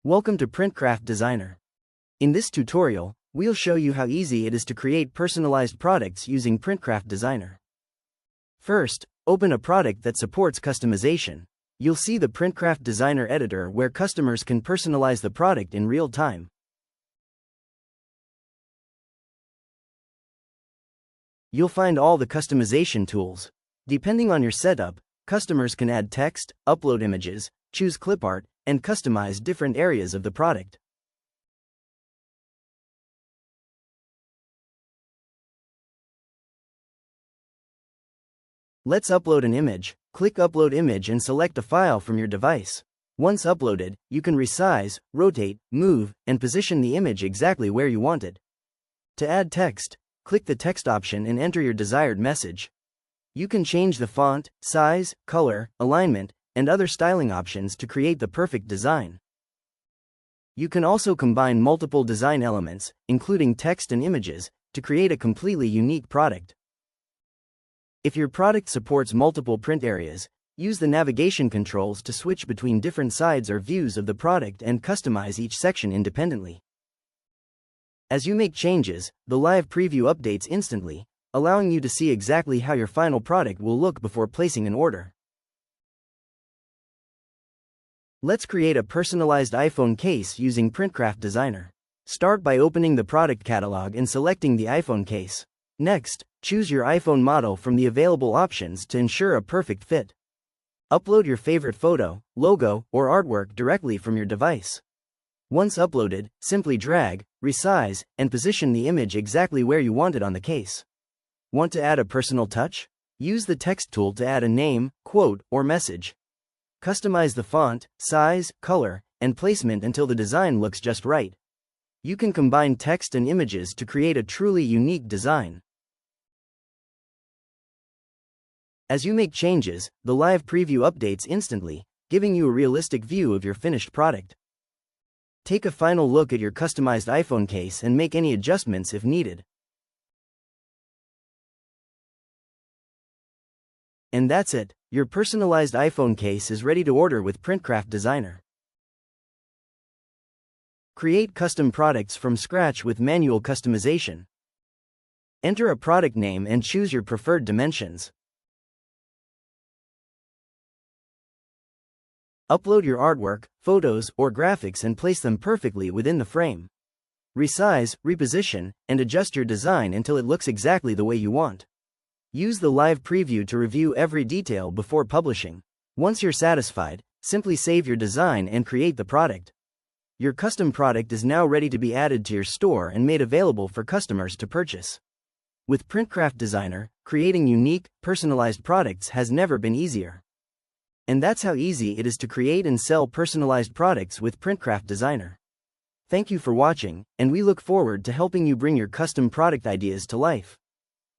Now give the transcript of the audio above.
Welcome to Printcraft Designer. In this tutorial, we'll show you how easy it is to create personalized products using Printcraft Designer. First, open a product that supports customization. You'll see the Printcraft Designer editor where customers can personalize the product in real time. You'll find all the customization tools. Depending on your setup, customers can add text, upload images, choose clip art, and customize different areas of the product. Let's upload an image. Click Upload Image and select a file from your device. Once uploaded, you can resize, rotate, move, and position the image exactly where you want it. To add text, click the text option and enter your desired message. You can change the font, size, color, alignment, and other styling options to create the perfect design. You can also combine multiple design elements, including text and images, to create a completely unique product. If your product supports multiple print areas, use the navigation controls to switch between different sides or views of the product and customize each section independently. As you make changes, the live preview updates instantly, allowing you to see exactly how your final product will look before placing an order. Let's create a personalized iPhone case using Printcraft Designer. Start by opening the product catalog and selecting the iPhone case. Next, choose your iPhone model from the available options to ensure a perfect fit. Upload your favorite photo, logo, or artwork directly from your device. Once uploaded, simply drag, resize, and position the image exactly where you want it on the case. Want to add a personal touch? Use the text tool to add a name, quote, or message. Customize the font, size, color, and placement until the design looks just right. You can combine text and images to create a truly unique design. As you make changes, the live preview updates instantly, giving you a realistic view of your finished product. Take a final look at your customized iPhone case and make any adjustments if needed. And that's it, your personalized iPhone case is ready to order with Printcraft Designer. Create custom products from scratch with manual customization. Enter a product name and choose your preferred dimensions. Upload your artwork, photos, or graphics and place them perfectly within the frame. Resize, reposition, and adjust your design until it looks exactly the way you want. Use the live preview to review every detail before publishing. Once you're satisfied, simply save your design and create the product. Your custom product is now ready to be added to your store and made available for customers to purchase. With Printcraft Designer, creating unique, personalized products has never been easier. And that's how easy it is to create and sell personalized products with Printcraft Designer. Thank you for watching, and we look forward to helping you bring your custom product ideas to life.